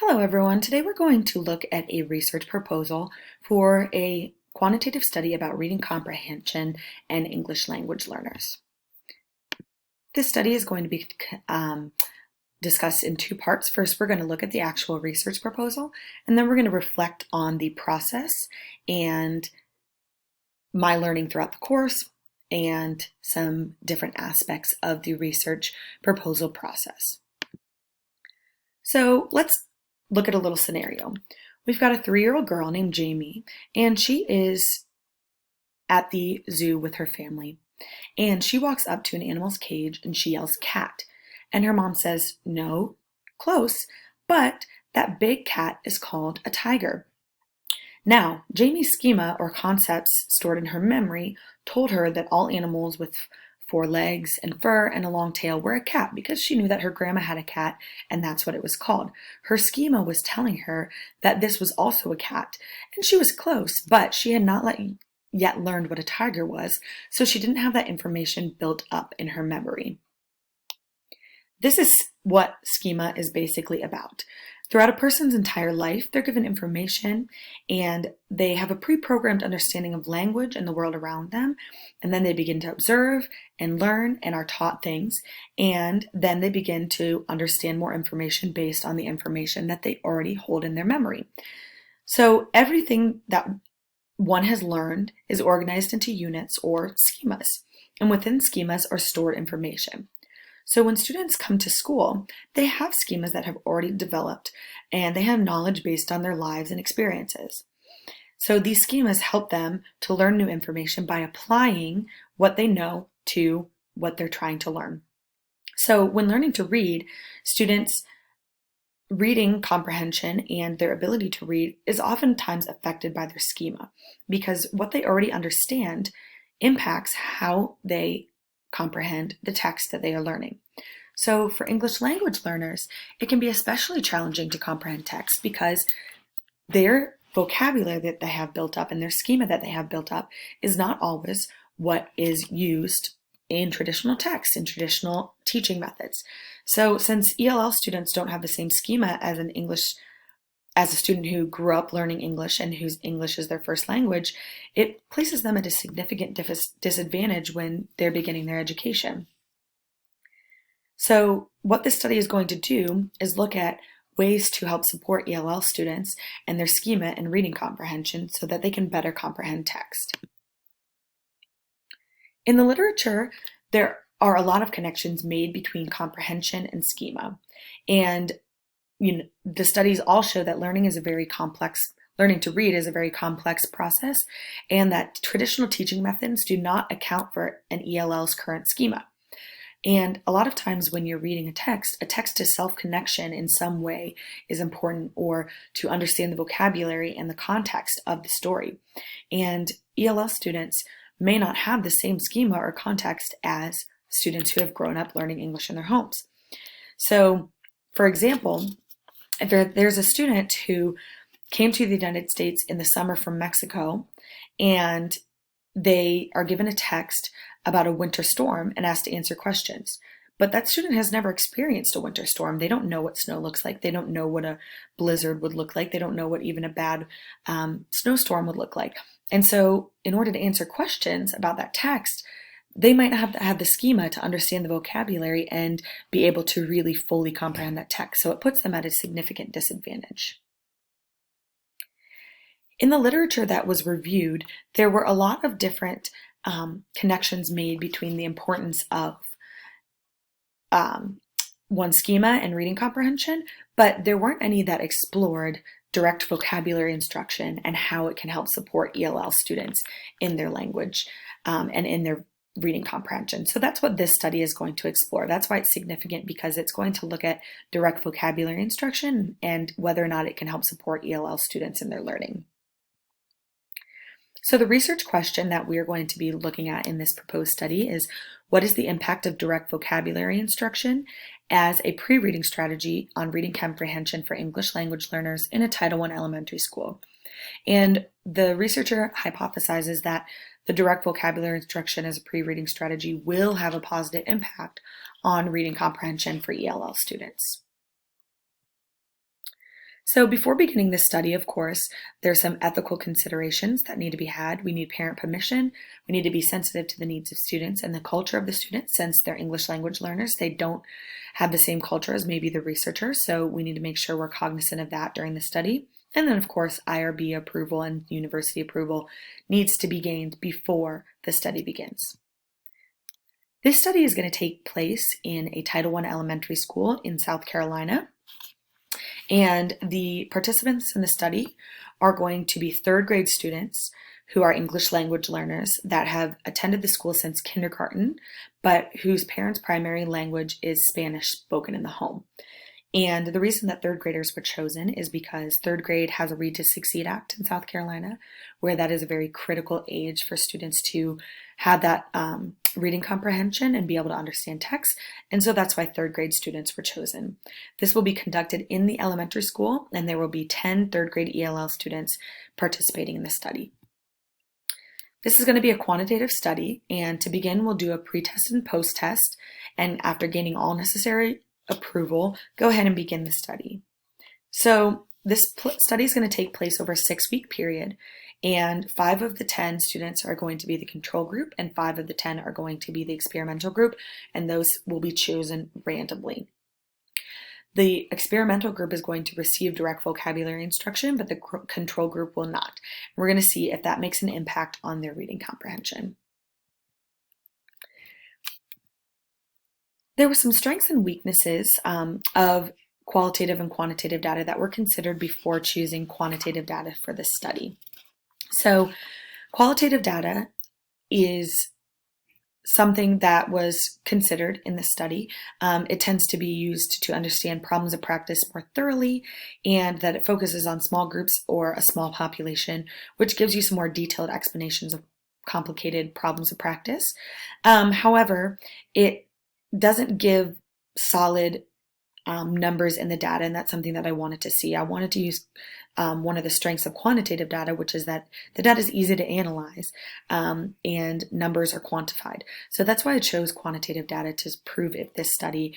Hello everyone, today we're going to look at a research proposal for a quantitative study about reading comprehension and English language learners. This study is going to be discussed in two parts. First, we're going to look at the actual research proposal, and then we're going to reflect on the process and my learning throughout the course and some different aspects of the research proposal process. So let's look at a little scenario. We've got a 3-year-old girl named Jamie, and she is at the zoo with her family. And she walks up to an animal's cage and she yells, "Cat." And her mom says, "No, close, but that big cat is called a tiger." Now, Jamie's schema or concepts stored in her memory told her that all animals with 4 legs and fur and a long tail were a cat because she knew that her grandma had a cat and that's what it was called. Her schema was telling her that this was also a cat, and she was close, but she had not yet learned what a tiger was, so she didn't have that information built up in her memory. This is what schema is basically about. Throughout a person's entire life, they're given information and they have a pre-programmed understanding of language and the world around them. And then they begin to observe and learn and are taught things. And then they begin to understand more information based on the information that they already hold in their memory. So everything that one has learned is organized into units or schemas. And within schemas are stored information. So when students come to school, they have schemas that have already developed and they have knowledge based on their lives and experiences. So these schemas help them to learn new information by applying what they know to what they're trying to learn. So when learning to read, students' reading comprehension and their ability to read is oftentimes affected by their schema because what they already understand impacts how they comprehend the text that they are learning. So for English language learners, it can be especially challenging to comprehend text because their vocabulary that they have built up and their schema that they have built up is not always what is used in traditional texts, in traditional teaching methods. So since ELL students don't have the same schema as a student who grew up learning English and whose English is their first language, it places them at a significant disadvantage when they're beginning their education. So what this study is going to do is look at ways to help support ELL students and their schema and reading comprehension so that they can better comprehend text. In the literature, there are a lot of connections made between comprehension and schema. And the studies all show that learning to read is a very complex process, and that traditional teaching methods do not account for an ELL's current schema. And a lot of times when you're reading a text to self-connection in some way is important, or to understand the vocabulary and the context of the story. And ELL students may not have the same schema or context as students who have grown up learning English in their homes. So, for example, if there's a student who came to the United States in the summer from Mexico, and they are given a text about a winter storm and asked to answer questions. But that student has never experienced a winter storm. They don't know what snow looks like. They don't know what a blizzard would look like. They don't know what even a bad snowstorm would look like. And so in order to answer questions about that text, they might not have the schema to understand the vocabulary and be able to really fully comprehend that text. So it puts them at a significant disadvantage. In the literature that was reviewed, there were a lot of different connections made between the importance of one schema and reading comprehension, but there weren't any that explored direct vocabulary instruction and how it can help support ELL students in their language and in their reading comprehension. So that's what this study is going to explore. That's why it's significant, because it's going to look at direct vocabulary instruction and whether or not it can help support ELL students in their learning. So the research question that we are going to be looking at in this proposed study is, what is the impact of direct vocabulary instruction as a pre-reading strategy on reading comprehension for English language learners in a Title I elementary school? And the researcher hypothesizes that the direct vocabulary instruction as a pre-reading strategy will have a positive impact on reading comprehension for ELL students. So before beginning this study, of course, there's some ethical considerations that need to be had. We need parent permission. We need to be sensitive to the needs of students and the culture of the students. Since they're English language learners, they don't have the same culture as maybe the researcher. So we need to make sure we're cognizant of that during the study. And then, of course, IRB approval and university approval needs to be gained before the study begins. This study is going to take place in a Title I elementary school in South Carolina. And the participants in the study are going to be third grade students who are English language learners that have attended the school since kindergarten, but whose parents' primary language is Spanish spoken in the home. And the reason that third graders were chosen is because third grade has a Read to Succeed Act in South Carolina, where that is a very critical age for students to have that reading comprehension and be able to understand text. And so that's why third grade students were chosen. This will be conducted in the elementary school, and there will be 10 third grade ELL students participating in the study. This is going to be a quantitative study, and to begin, we'll do a pre-test and post-test, and after gaining all necessary approval, go ahead and begin the study. So this study is going to take place over a 6-week period, and 5 of the 10 students are going to be the control group, and 5 of the 10 are going to be the experimental group, and those will be chosen randomly. The experimental group is going to receive direct vocabulary instruction, but the control group will not. We're going to see if that makes an impact on their reading comprehension. There were some strengths and weaknesses of qualitative and quantitative data that were considered before choosing quantitative data for this study. So qualitative data is something that was considered in the study. It tends to be used to understand problems of practice more thoroughly, and that it focuses on small groups or a small population, which gives you some more detailed explanations of complicated problems of practice. However, it doesn't give solid numbers in the data, and that's something that I wanted to see. I wanted to use one of the strengths of quantitative data, which is that the data is easy to analyze and numbers are quantified. So that's why I chose quantitative data to prove if this study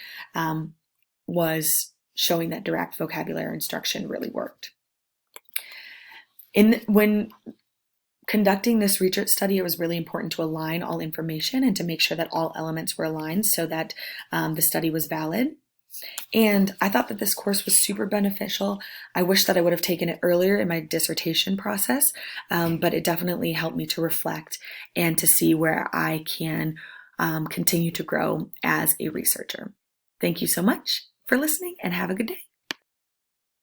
was showing that direct vocabulary instruction really worked. When conducting this research study, it was really important to align all information and to make sure that all elements were aligned so that the study was valid. And I thought that this course was super beneficial. I wish that I would have taken it earlier in my dissertation process, but it definitely helped me to reflect and to see where I can continue to grow as a researcher. Thank you so much for listening, and have a good day.